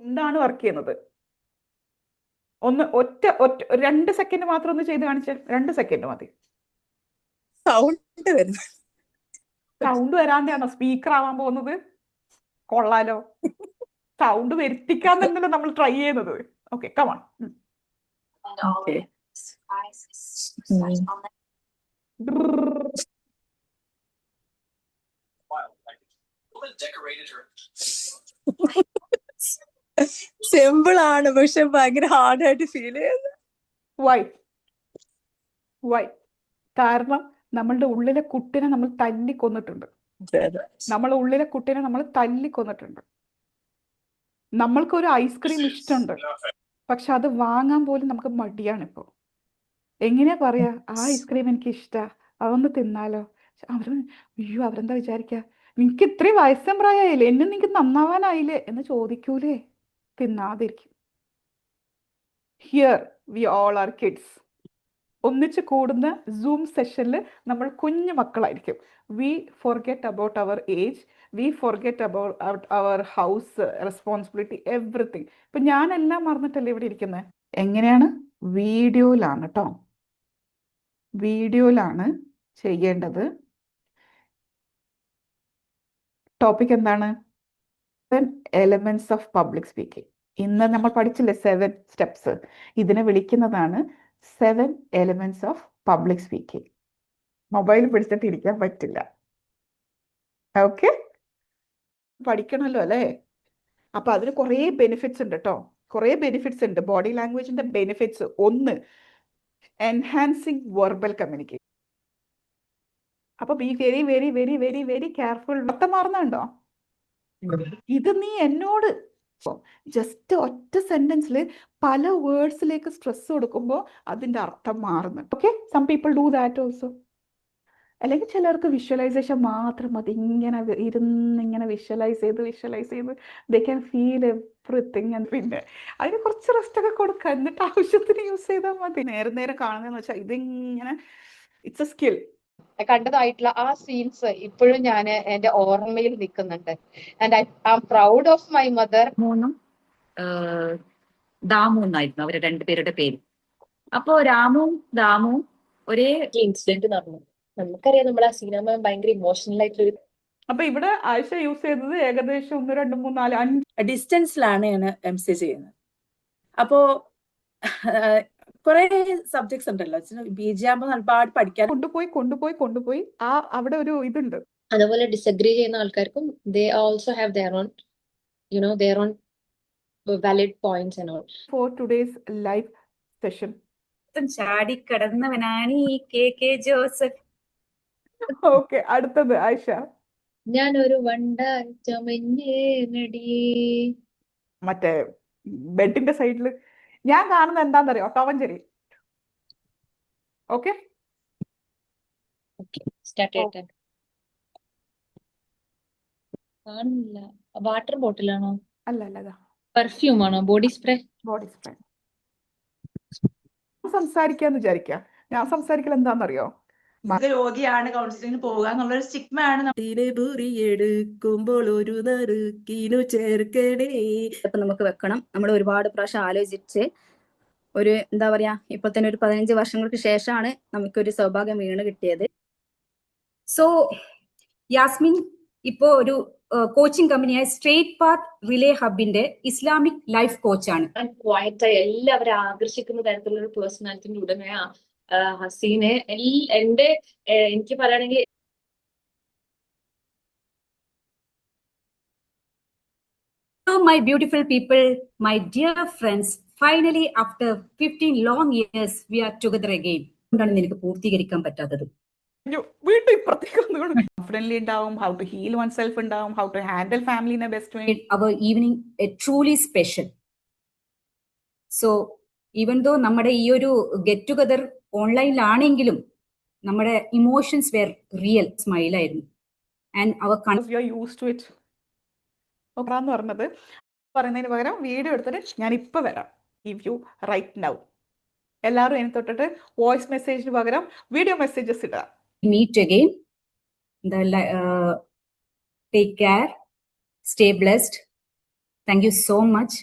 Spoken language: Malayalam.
എന്താണ് വർക്ക് ചെയ്യുന്നത്? ഒന്ന് ഒറ്റ 2 സെക്കൻഡ് മാത്രം ഒന്ന് ചെയ്ത് കാണിച്ചേ. 2 സെക്കൻഡ് മതി. സൗണ്ട് വരുന്നു. സൗണ്ട് വരാണ്ടാണോ സ്പീക്കർ ആവാൻ പോകുന്നത്? കൊള്ളാലോ. സൗണ്ട് വരുത്തിക്കാൻ തന്നെയല്ലേ നമ്മൾ ട്രൈ ചെയ്യുന്നത്. Okay, come on. Okay. സിമ്പിൾ ആണ്, പക്ഷെ ഭയങ്കര ഹാർഡായിട്ട് ഫീൽ ചെയ്യുന്നു. വൈ? കാരണം നമ്മളുടെ ഉള്ളിലെ കുട്ടിനെ നമ്മൾ തല്ലിക്കൊന്നിട്ടുണ്ട്. നമ്മളെ ഉള്ളിലെ കുട്ടിനെ നമ്മൾ തല്ലിക്കൊന്നിട്ടുണ്ട്. നമ്മൾക്കൊരു ഐസ്ക്രീം ഇഷ്ടമുണ്ട്, പക്ഷെ അത് വാങ്ങാൻ പോലും നമുക്ക് മടിയാണ് ഇപ്പോ. എങ്ങനെയാ പറയാ, ആ ഐസ്ക്രീം എനിക്ക് ഇഷ്ടാ, അതൊന്ന് തിന്നാലോ. അയ്യോ, അവരെന്താ വിചാരിക്കുക, നിനക്ക് ഇത്രയും വയസ്സും പ്രായമായില്ലേ, എന്നെ നിനക്ക് നന്നാവാനായില്ലേ എന്ന് ചോദിക്കൂലേ? തിന്നാതിരിക്കും. Here we all are kids. ഒന്നിച്ച് കൂടുന്ന സൂം സെഷനിൽ നമ്മൾ കുഞ്ഞു മക്കളായിരിക്കും. We forget about our age, we forget about our house responsibility, everything. ഇപ്പം ഞാനെല്ലാം മറന്നിട്ടല്ലേ ഇവിടെ ഇരിക്കുന്നത്. എങ്ങനെയാണ്? വീഡിയോയിലാണ് കേട്ടോ, വീഡിയോയിലാണ് ചെയ്യേണ്ടത്. ടോപ്പിക് എന്താണ്? 7 എലമെന്റ്സ് ഓഫ് പബ്ലിക് സ്പീക്കിംഗ്. ഇന്ന് നമ്മൾ പഠിച്ചില്ലേ 7 സ്റ്റെപ്സ്? ഇതിനെ വിളിക്കുന്നതാണ് 7 elements of public speaking. Mobile പിടിച്ചിട്ട് ഇരിക്കാൻ പറ്റില്ല. ഓക്കെ, പഠിക്കണമല്ലോ അല്ലേ? അപ്പൊ അതിന് കുറേ ബെനിഫിറ്റ്സ് ഉണ്ട് കേട്ടോ, കുറേ ബെനിഫിറ്റ്സ് ഉണ്ട്. ബോഡി ലാംഗ്വേജിന്റെ ബെനിഫിറ്റ്സ്: 1, എൻഹാൻസിങ് വെർബൽ കമ്മ്യൂണിക്കേഷൻ. അപ്പൊ be very very very very very careful. അർത്ഥം മാറുന്നുണ്ടോ? ഇത് നീ എന്നോട് ജസ്റ്റ് ഒറ്റ സെന്റൻസിൽ പല വേർഡ്സിലേക്ക് സ്ട്രെസ് കൊടുക്കുമ്പോൾ അതിന്റെ അർത്ഥം മാറുന്നുണ്ട്. Okay, some people do that also. അല്ലെങ്കിൽ ചിലർക്ക് വിഷ്വലൈസേഷൻ മാത്രം മതി. ഇങ്ങനെ ഇങ്ങനെ വിഷ്വലൈസ് ചെയ്ത് ദേ ക്യാൻ ഫീൽ എവറിത്തിങ്. പിന്നെ അതിന് കുറച്ച് റെസ്റ്റ് ഒക്കെ കൊടുക്കുക, എന്നിട്ട് ആവശ്യത്തിന് യൂസ് ചെയ്താൽ മതി. നേരം കാണുന്നതെന്ന് വെച്ചാൽ ഇതിങ്ങനെ ഇറ്റ്സ് എ സ്കിൽ. കണ്ടതായിട്ടുള്ള ആ സീൻസ് ഇപ്പോഴും ഞാൻ എന്റെ ഓർമ്മയിൽ നിൽക്കുന്നുണ്ട്. And I am proud of my mother. മൂന്നും ദാമു എന്നായിരുന്നു അവരെ രണ്ടുപേരുടെ പേര്. അപ്പോ രാമുവും ദാമുവും ഒരേ ഇൻസിഡന്റ് നടന്നു. നമുക്കറിയാം നമ്മൾ ആ സിനിമ ഭയങ്കര ഇമോഷണൽ ആയിട്ടുള്ള. അപ്പൊ ഇവിടെ ആയിഷ യൂസ് ചെയ്തത് ഏകദേശം 1, 2, 3, 4, 5 ഡിസ്റ്റൻസിലാണ് ഞാൻ MC ചെയ്യുന്നത്. അപ്പോ കുറെ സബ്ജക്ട്സ് ഉണ്ടല്ലോ, BG ആകുമ്പോൾ ഒരുപാട് പഠിക്കാൻ. കൊണ്ടുപോയി ആ അവിടെ ഒരു ഇതുണ്ട്. അതുപോലെ ഡിസഗ്രി ചെയ്യുന്ന ആൾക്കാർക്കും they also have their own their own valid points and all. For today's live session. ചാടിക്കടന്നവനാണ് ഈ KK ജോസഫ്. ഓക്കെ, അടുത്തത് ആയിഷ. ഞാനൊരു വണ്ടാച്ചമഞ്ഞേടി. മറ്റേ ബെഡിന്റെ സൈഡിൽ ഞാൻ കാണുന്ന എന്താണെന്നറിയോ? ടോവഞ്ചേരി. ഓക്കെ, സ്റ്റാർട്ട് ചെയ്യട്ടെ. കാണുന്നില്ല. വാട്ടർ ബോട്ടിലാണോ? അല്ല, പെർഫ്യൂം ആണോ? Body spray. Body spray. സംസാരിക്കാന്ന് വിചാരിക്കുക, ഞാൻ സംസാരിക്കൽ എന്താണെന്നറിയോ? രോഗിയാണ് കൗൺസിലിംഗിന് പോവുക എന്നുള്ളൊരു സ്റ്റിഗ്മ ആണ്. എടുക്കുമ്പോൾ ഒരു നറുക്കിനു ചേർക്കണേ. ഇപ്പൊ നമുക്ക് വെക്കണം. നമ്മൾ ഒരുപാട് പ്രാവശ്യം ആലോചിച്ച് ഒരു എന്താ പറയാ, ഇപ്പൊ തന്നെ ഒരു 15 വർഷങ്ങൾക്ക് ശേഷമാണ് നമുക്കൊരു സൗഭാഗ്യം വീണ് കിട്ടിയത്. സോ യാസ്മിൻ ഇപ്പോ ഒരു കോച്ചിങ് കമ്പനിയായ സ്ട്രേറ്റ് പാത്ത് റിലേ ഹബിന്റെ ഇസ്ലാമിക് ലൈഫ് കോച്ചാണ്. ക്വയറ്റ് എല്ലാവരും ആകർഷിക്കുന്ന തരത്തിലുള്ള ഒരു പേഴ്സണാലിറ്റിന്റെ ഉടമയാ ഹസീനെ. എനിക്ക് പറയുകയാണെങ്കിൽ So my beautiful people, my dear friends, finally after 15 long years we are together again. എന്താണ് നിനക്ക് പൂർത്തീകരിക്കാൻ പറ്റാത്തത്? വീണ്ടും ഇപ്പുറത്തേക്ക് കോൺഫിഡൻറ്റ്ലി ഉണ്ടാവും, how to heal one self ഉണ്ടാവും, how to handle family in a best way. Our evening a truly special. So even though നമ്മുടെ ഈ ഒരു ഗെറ്റ് ടുഗദർ ഓൺലൈനിലാണെങ്കിലും നമ്മുടെ ഇമോഷൻസ് വെർ റിയൽ. സ്മൈൽ ആയിരുന്നു. ആൻഡ് അവർ you are used to it. എന്ന് പറഞ്ഞത് പറയുന്നതിന് പകരം വീഡിയോ എടുത്തിട്ട് ഞാൻ ഇപ്പൊ വരാം, ഗിവ് യു റൈറ്റ് നൗ. എല്ലാവരും അതിന് തൊട്ടിട്ട് വോയിസ് മെസ്സേജിന് പകരം വീഡിയോ മെസ്സേജസ് ഇടുക. meet again. Take care. Stay blessed. Thank you so much.